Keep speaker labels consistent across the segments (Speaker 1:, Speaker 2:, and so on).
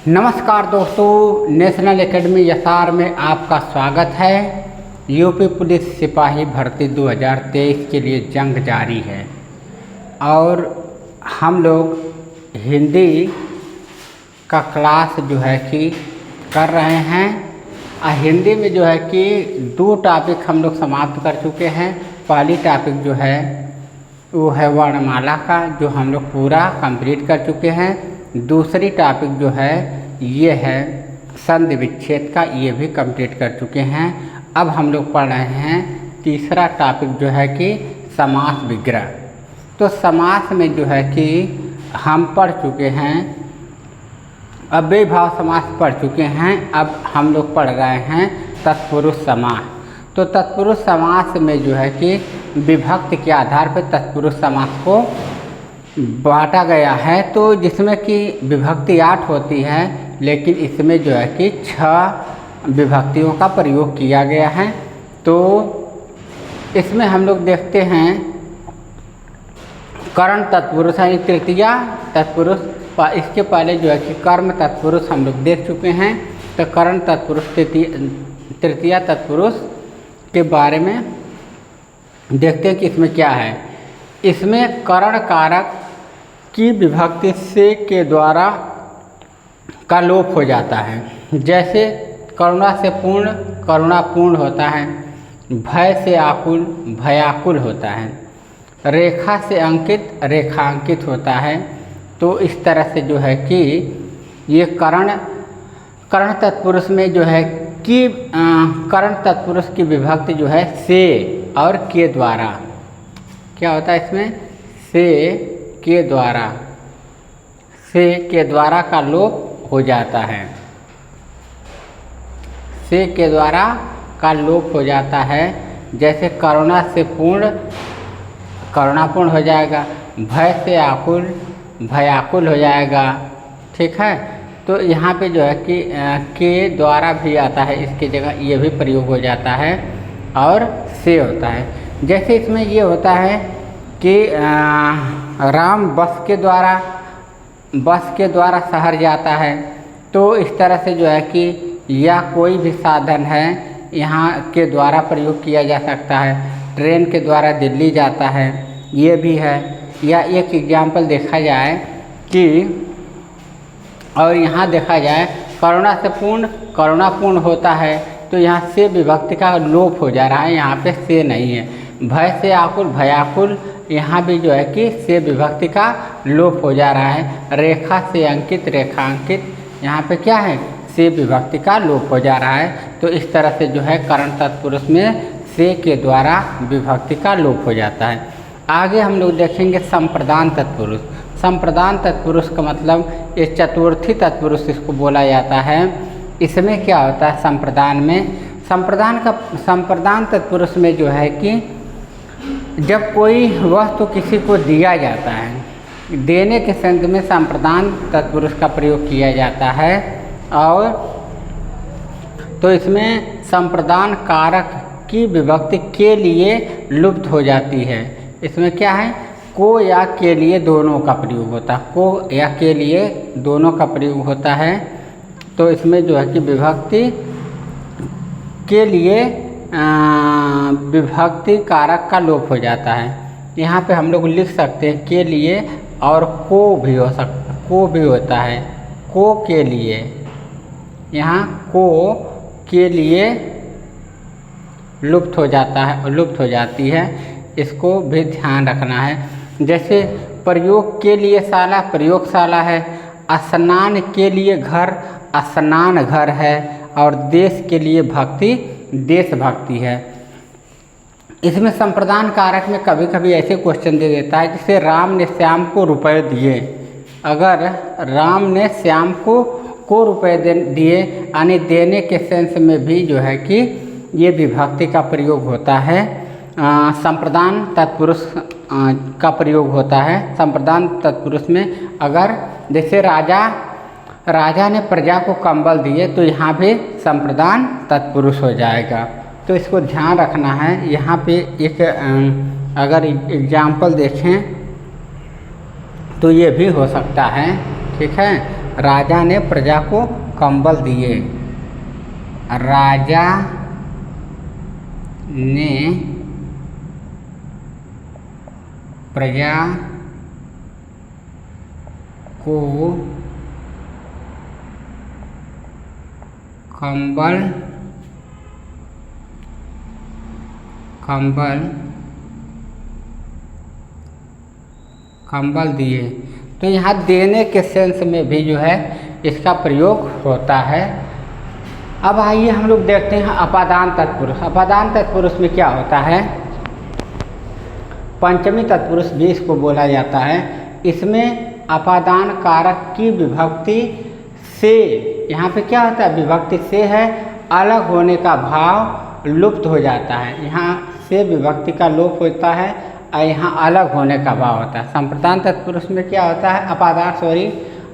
Speaker 1: नमस्कार दोस्तों, national academy SR में आपका स्वागत है। यूपी पुलिस सिपाही भर्ती 2023 के लिए जंग जारी है और हम लोग हिंदी का क्लास जो है कि कर रहे हैं। हिंदी में जो है कि 2 टॉपिक हम लोग समाप्त कर चुके हैं। पहली टॉपिक जो है वो है वर्णमाला का, जो हम लोग पूरा कंप्लीट कर चुके हैं। दूसरी टॉपिक जो है ये है संधि विच्छेद का, ये भी कंप्लीट कर चुके हैं। अब हम लोग पढ़ रहे हैं तीसरा टॉपिक जो है कि समास विग्रह। तो समास में जो है कि हम पढ़ चुके हैं, अव्ययीभाव समास पढ़ चुके हैं। अब हम लोग पढ़ रहे हैं तत्पुरुष समास। तो तत्पुरुष समास में जो है कि विभक्ति के आधार पर तत्पुरुष समास को बांटा गया है। तो जिसमें कि विभक्ति 8 होती है, लेकिन इसमें जो है कि 6 विभक्तियों का प्रयोग किया गया है। तो इसमें हम लोग देखते हैं करण तत्पुरुष यानी तृतीया तत्पुरुष। इसके पहले जो है कि कर्म तत्पुरुष हम लोग देख चुके हैं। तो करण तत्पुरुष तृतीया तत्पुरुष के बारे में देखते हैं कि इसमें क्या है। इसमें करण कारक की विभक्ति से के द्वारा का लोप हो जाता है। जैसे करुणा से पूर्ण करुणापूर्ण होता है, भय से आकुल भयाकुल होता है, रेखा से अंकित रेखांकित होता है। तो इस तरह से जो है कि ये करण तत्पुरुष में जो है कि करण तत्पुरुष की विभक्ति जो है से और के द्वारा क्या होता है, इसमें से के द्वारा का लोप हो जाता है। से के द्वारा का लोप हो जाता है। जैसे करुणा से पूर्ण करुणापूर्ण हो जाएगा, भय से आकुल भयाकुल हो जाएगा। ठीक है, तो यहाँ पे जो है कि के द्वारा भी आता है, इसकी जगह ये भी प्रयोग हो जाता है और से होता है। जैसे इसमें ये होता है कि राम बस के द्वारा शहर जाता है। तो इस तरह से जो है कि या कोई भी साधन है यहाँ के द्वारा प्रयोग किया जा सकता है। ट्रेन के द्वारा दिल्ली जाता है, ये भी है। या एक एग्जाम्पल देखा जाए कि और यहाँ देखा जाए करुणा से पूर्ण करुणापूर्ण होता है, तो यहाँ से विभक्ति का लोप हो जा रहा है, यहाँ पे से नहीं है। भय से आकुल भयाकुल, यहाँ भी जो है कि से विभक्ति का लोप हो जा रहा है। रेखा से अंकित रेखांकित, यहाँ पे क्या है, से विभक्ति का लोप हो जा रहा है। तो इस तरह से जो है करण तत्पुरुष में से के द्वारा विभक्ति का लोप हो जाता है। आगे हम लोग देखेंगे संप्रदान तत्पुरुष। संप्रदान तत्पुरुष का मतलब ये चतुर्थी तत्पुरुष इसको बोला जाता है। इसमें क्या होता है, संप्रदान तत्पुरुष में जो है कि जब कोई वस्तु किसी को दिया जाता है, देने के संदर्भ में संप्रदान तत्पुरुष का प्रयोग किया जाता है। और तो इसमें संप्रदान कारक की विभक्ति के लिए लुप्त हो जाती है। इसमें क्या है, को या के लिए दोनों का प्रयोग होता है, को या के लिए दोनों का प्रयोग होता है। तो इसमें जो है कि विभक्ति के लिए विभक्ति कारक का लोप हो जाता है। यहाँ पे हम लोग लिख सकते हैं के लिए, और को भी होता है, को के लिए। यहाँ को के लिए लुप्त हो जाता है, लुप्त हो जाती है, इसको भी ध्यान रखना है। जैसे प्रयोग के लिए शाला प्रयोगशाला है, स्नान के लिए घर स्नान घर है, और देश के लिए भक्ति देशभक्ति है। इसमें संप्रदान कारक में कभी कभी ऐसे क्वेश्चन दे देता है, जैसे राम ने श्याम को रुपए दिए। अगर राम ने श्याम को रुपए दिए, यानी देने के सेंस में भी जो है कि ये विभक्ति का प्रयोग होता है। संप्रदान तत्पुरुष का प्रयोग होता है। संप्रदान तत्पुरुष में अगर जैसे राजा ने प्रजा को कंबल दिए, तो यहाँ पे संप्रदान तत्पुरुष हो जाएगा। तो इसको ध्यान रखना है। यहाँ पे एक अगर एग्जाम्पल देखें तो ये भी हो सकता है। ठीक है, राजा ने प्रजा को कंबल दिए। राजा ने प्रजा को कंबल दिए। तो यहाँ देने के सेंस में भी जो है इसका प्रयोग होता है। अब आइए हम लोग देखते हैं अपादान तत्पुरुष। अपादान तत्पुरुष में क्या होता है? पंचमी तत्पुरुष भी इसको बोला जाता है। इसमें अपादान कारक की विभक्ति से, यहाँ पे क्या होता है? विभक्ति से है, अलग होने का भाव लुप्त हो जाता है। यहाँ से विभक्ति का लोप होता है और यहाँ अलग होने का भाव होता है। संप्रदान तत्पुरुष में क्या होता है?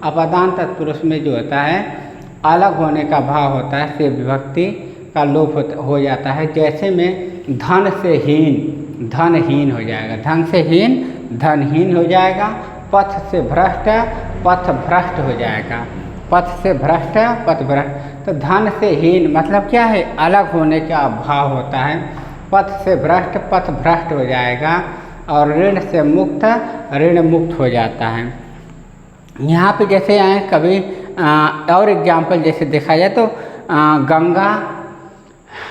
Speaker 1: अपादान तत्पुरुष में जो होता है अलग होने का भाव होता है, से विभक्ति का लोप हो जाता है। जैसे में धन से हीन धनहीन हो जाएगा, धन से हीन धनहीन हो जाएगा, पथ से भ्रष्ट पथ भ्रष्ट हो जाएगा, पथ से भ्रष्ट पथ भ्रष्ट। तो धन से हीन मतलब क्या है? अलग होने का भाव होता है। पथ से भ्रष्ट पथ भ्रष्ट हो जाएगा और ऋण से मुक्त ऋण मुक्त हो जाता है। यहाँ पे जैसे आए कभी और एग्जाम्पल जैसे देखा जाए तो गंगा,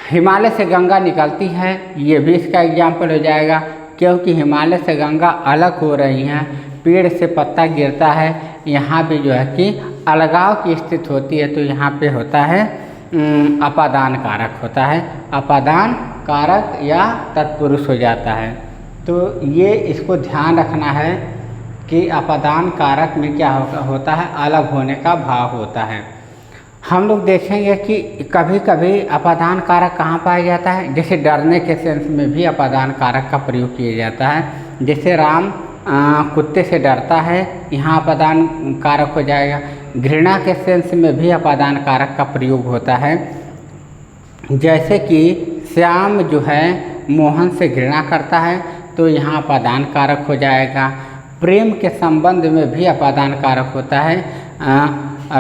Speaker 1: हिमालय से गंगा निकलती है, ये भी इसका एग्जाम्पल हो जाएगा, क्योंकि हिमालय से गंगा अलग हो रही हैं। पेड़ से पत्ता गिरता है, यहाँ भी जो है कि अलगाव की स्थिति होती है, तो यहाँ पे होता है अपादान कारक होता है, अपादान कारक या तत्पुरुष हो जाता है। तो ये इसको ध्यान रखना है कि अपादान कारक में क्या होता है? अलग होने का भाव होता है। हम लोग देखेंगे कि कभी कभी अपादान कारक कहाँ पाया जाता है? जैसे डरने के सेंस में भी अपादान कारक का प्रयोग किया जाता है। जैसे राम कुत्ते से डरता है, यहाँ अपादान कारक हो जाएगा। घृणा के सेंस में भी अपादान कारक का प्रयोग होता है। जैसे कि श्याम जो है मोहन से घृणा करता है, तो यहाँ अपादान कारक हो जाएगा। प्रेम के संबंध में भी अपादान कारक होता है।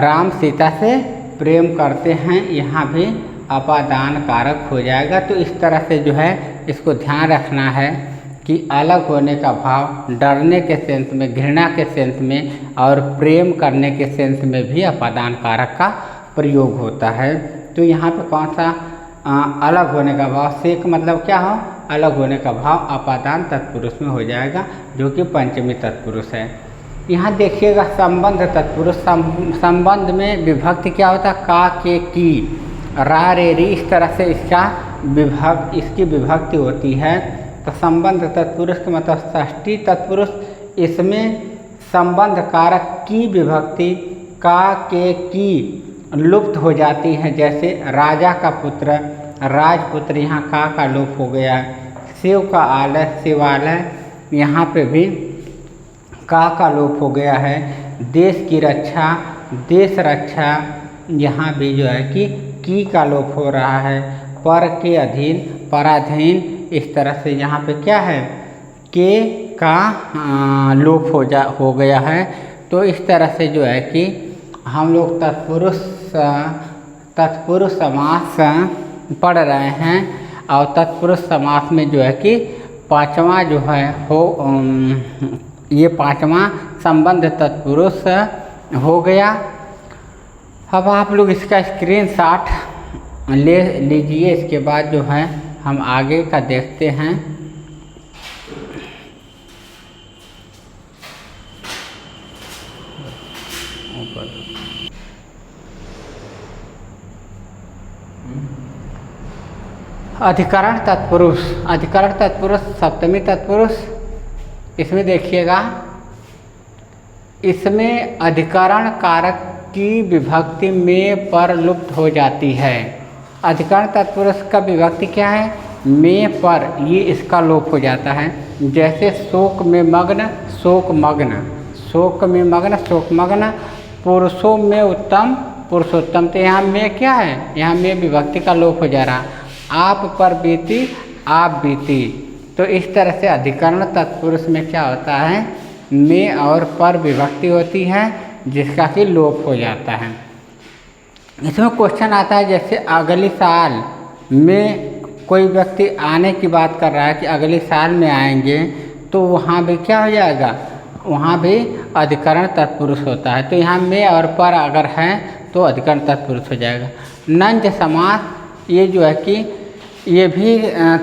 Speaker 1: राम सीता से प्रेम करते हैं, यहाँ भी अपादान कारक हो जाएगा। तो इस तरह से जो है इसको ध्यान रखना है कि अलग होने का भाव डरने के सेंस में, घृणा के सेंस में और प्रेम करने के सेंस में भी अपादान कारक का प्रयोग होता है। तो यहाँ पे कौन सा अलग होने का भाव? सेक मतलब क्या हो? अलग होने का भाव अपादान तत्पुरुष में हो जाएगा, जो कि पंचमी तत्पुरुष है। यहाँ देखिएगा संबंध तत्पुरुष। संबंध में विभक्ति क्या होता है? का, के, की, रा, रे, री, इस तरह से इसकी विभक्ति होती है। तो संबंध तत्पुरुष का मतलब षष्ठी तत्पुरुष। इसमें संबंध कारक की विभक्ति का, के, की लुप्त हो जाती है। जैसे राजा का पुत्र, राजपुत्र, यहाँ का लोप हो गया है। शिव का आलय, शिवालय, यहाँ पे भी का लोप हो गया है। देश की रक्षा, देश रक्षा, यहाँ भी जो है कि की का लोप हो रहा है। पर के अधीन, पराधीन, इस तरह से यहाँ पे क्या है? के का लोप हो गया है। तो इस तरह से जो है कि हम लोग तत्पुरुष समास पढ़ रहे हैं, और तत्पुरुष समास में जो है कि पांचवा जो है ये पांचवा संबंध तत्पुरुष हो गया। अब आप लोग इसका स्क्रीनशॉट ले लीजिए। इसके बाद जो है हम आगे का देखते हैं। अधिकरण तत्पुरुष, अधिकरण तत्पुरुष सप्तमी तत्पुरुष। इसमें देखिएगा, इसमें अधिकरण कारक की विभक्ति में पर लुप्त हो जाती है। अधिकरण तत्पुरुष का विभक्ति क्या है? में पर, ये इसका लोप हो जाता है। जैसे शोक में मग्न, शोक मग्न, शोक में मग्न, शोक मग्न, पुरुषों में उत्तम, पुरुषोत्तम। तो यहाँ में क्या है? यहाँ में विभक्ति का लोप हो जा रहा। आप पर बीती, आप बीती। तो इस तरह से अधिकरण तत्पुरुष में क्या होता है? में और पर विभक्ति होती है। जिसका कि लोप हो जाता है। इसमें क्वेश्चन आता है जैसे अगले साल में कोई व्यक्ति आने की बात कर रहा है कि अगले साल में आएंगे, तो वहाँ भी क्या हो जाएगा, वहाँ भी अधिकरण तत्पुरुष होता है। तो यहाँ में और पर अगर है तो अधिकरण तत्पुरुष हो जाएगा। नंज समास ये जो है कि ये भी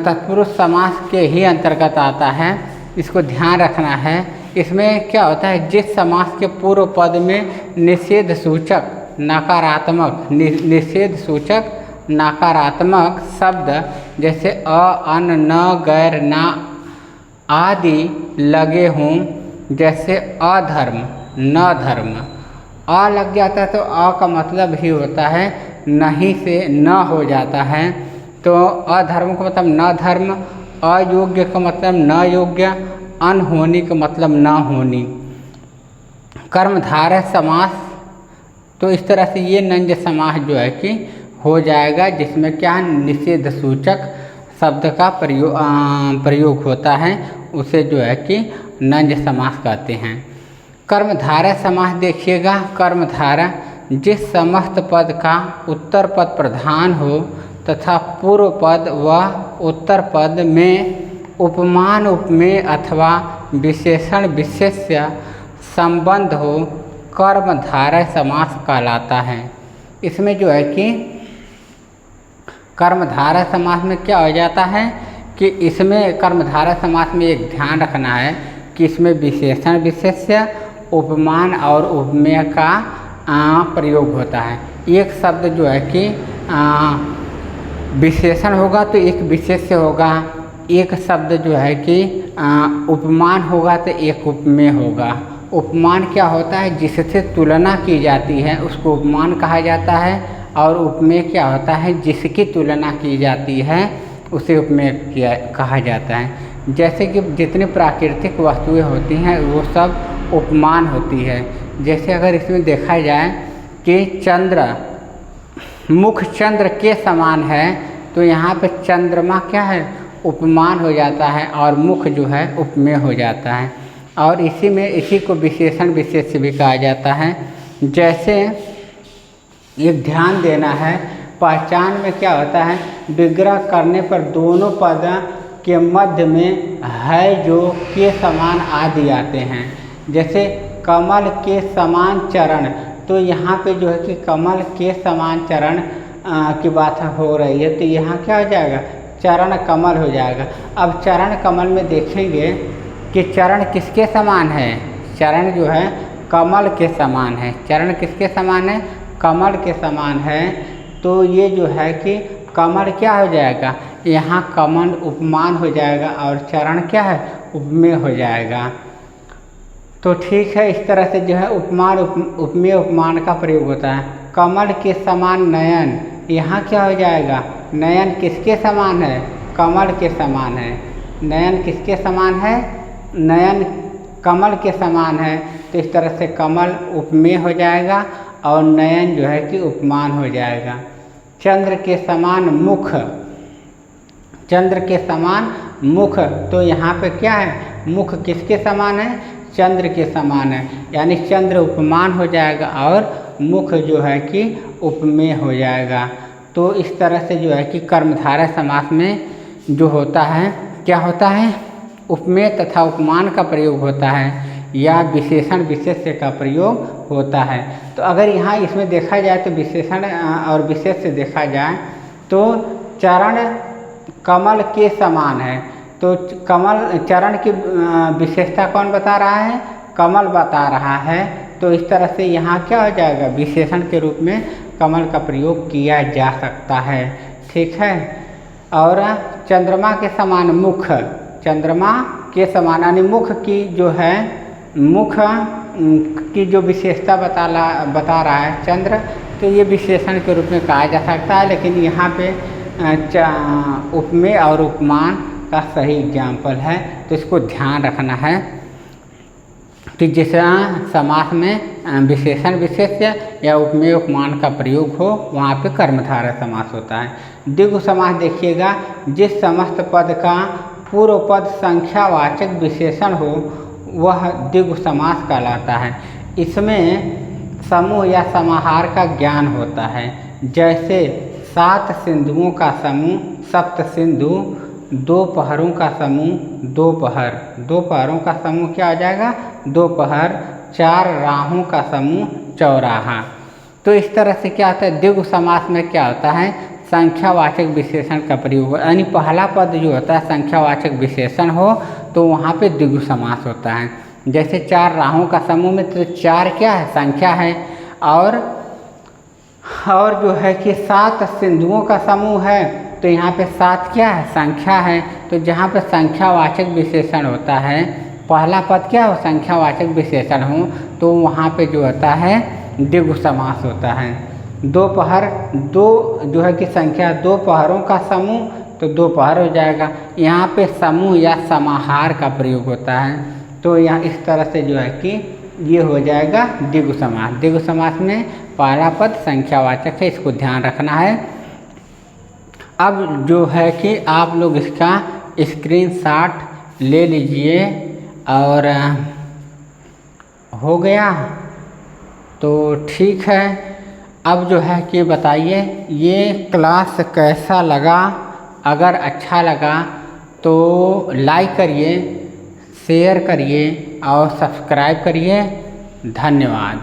Speaker 1: तत्पुरुष समास के ही अंतर्गत आता है, इसको ध्यान रखना है। इसमें क्या होता है, जिस समास के पूर्व पद में निषेध सूचक नकारात्मक निषेध सूचक नकारात्मक शब्द जैसे अ, अन, न, गैर, ना आदि लगे हों, जैसे अधर्म, न धर्म, अ लग जाता है तो अ का मतलब ही होता है नहीं से न हो जाता है, तो अधर्म का मतलब न धर्म, अयोग्य का मतलब न योग्य, अनहोनी का मतलब न होनी। कर्मधारय समास, तो इस तरह से ये नंज समास जो है कि हो जाएगा, जिसमें क्या निषेध सूचक शब्द का प्रयोग होता है, उसे जो है कि नंज समास कहते हैं। कर्मधारय समास देखिएगा, कर्मधारय जिस समस्त पद का उत्तर पद प्रधान हो तथा पूर्व पद व उत्तर पद में उपमान उपमेय अथवा विशेषण विशेष्य संबंध हो, कर्मधारय समास कहलाता है। इसमें जो है कि कर्मधारय समास में क्या हो जाता है कि इसमें कर्मधारय समास में एक ध्यान रखना है कि इसमें विशेषण विशेष्य, उपमान और उपमेय का प्रयोग होता है। एक शब्द जो है कि विशेषण होगा तो एक विशेष्य होगा, एक शब्द जो है कि उपमान होगा तो एक उपमेय होगा। उपमान क्या होता है, जिससे तुलना की जाती है उसको उपमान कहा जाता है, और उपमेय क्या होता है, जिसकी तुलना की जाती है उसे उपमेय कहा जाता है। जैसे कि जितनी प्राकृतिक वस्तुएं होती हैं वो सब उपमान होती है। जैसे अगर इसमें देखा जाए कि चंद्र मुख चंद्र के समान है, तो यहाँ पे चंद्रमा क्या है, उपमान हो जाता है, और मुख जो है उपमेय हो जाता है। और इसी में इसी को विशेषण विशेष्य भी कहा जाता है। जैसे एक ध्यान देना है, पहचान में क्या होता है, विग्रह करने पर दोनों पद के मध्य में है जो के समान आदि आते हैं। जैसे कमल के समान चरण, तो यहाँ पे जो है कि कमल के समान चरण की बात हो रही है, तो यहाँ क्या हो जाएगा, चरण कमल हो जाएगा। अब चरण कमल में देखेंगे कि चरण किसके समान है, चरण जो है कमल के समान है। चरण किसके समान है, कमल के समान है। तो ये जो है कि कमल क्या हो जाएगा, यहाँ कमल उपमान हो जाएगा और चरण क्या है, उपमेय हो जाएगा। तो ठीक है, इस तरह से जो है उपमान उपमेय उपमान का प्रयोग होता है। कमल के समान नयन, यहाँ क्या हो जाएगा, नयन किसके समान है, कमल के समान है। नयन किसके समान है, नयन कमल के समान है, तो इस तरह से कमल उपमेय हो जाएगा और नयन जो है कि उपमान हो जाएगा। चंद्र के समान मुख, चंद्र के समान मुख, तो यहाँ पे क्या है, मुख किसके समान है, चंद्र के समान है, यानी चंद्र उपमान हो जाएगा और मुख जो है कि उपमेय हो जाएगा। तो इस तरह से जो है कि कर्मधारय समास में जो होता है क्या होता है, उपमेय तथा उपमान का प्रयोग होता है या विशेषण विशेष्य का प्रयोग होता है। तो अगर यहाँ इसमें देखा जाए तो विशेषण और विशेष्य देखा जाए तो चरण कमल के समान है, तो कमल चरण की विशेषता कौन बता रहा है, कमल बता रहा है। तो इस तरह से यहाँ क्या हो जाएगा, विशेषण के रूप में कमल का प्रयोग किया जा सकता है। ठीक है, और चंद्रमा के समान मुख, चंद्रमा के समान यानी मुख की जो है, मुख की जो विशेषता बता रहा है चंद्र, तो ये विशेषण के रूप में कहा जा सकता है। लेकिन यहाँ पे उपमेय और उपमान का सही एग्जाम्पल है, तो इसको ध्यान रखना है कि जिस समास में विशेषण विशेष्य या उपमेय उपमान का प्रयोग हो वहाँ पे कर्मधारय समास होता है। द्विगु समास देखिएगा, जिस समस्त पद का पूर्व पद संख्यावाचक विशेषण हो वह द्विगु समास कहलाता है। इसमें समूह या समाहार का ज्ञान होता है। जैसे 7 सिंधुओं का समूह सप्त सिंधु, 2 पहरों का समूह दोपहर, 2 पहरों का समूह क्या हो जाएगा दोपहर, 4 राहों का समूह चौराहा। तो इस तरह से क्या होता है, द्विगु समास में क्या होता है, संख्यावाचक विशेषण का प्रयोग, यानी पहला पद जो होता है संख्यावाचक विशेषण हो तो वहाँ पे द्विगु समास होता है। जैसे 4 राहों का समूह में तो 4 क्या है संख्या है, और जो है कि 7 सिंधुओं का समूह है तो यहाँ पे 7 क्या है संख्या है। तो जहाँ पे संख्यावाचक विशेषण होता है, पहला पद क्या हो संख्यावाचक विशेषण हो तो वहाँ पे जो होता है द्विगु समास होता है। दोपहर, 2 जो है कि संख्या 2 पहरों का समूह तो दोपहर हो जाएगा। यहाँ पे समूह या समाहार का प्रयोग होता है, तो यहाँ इस तरह से जो है कि ये हो जाएगा द्विगु समास। द्विगु समास में पहला पद संख्यावाचक है, इसको ध्यान रखना है। अब जो है कि आप लोग इसका स्क्रीनशॉट ले लीजिए, और हो गया तो ठीक है। अब जो है कि बताइए ये क्लास कैसा लगा, अगर अच्छा लगा तो लाइक करिए, शेयर करिए और सब्सक्राइब करिए। धन्यवाद।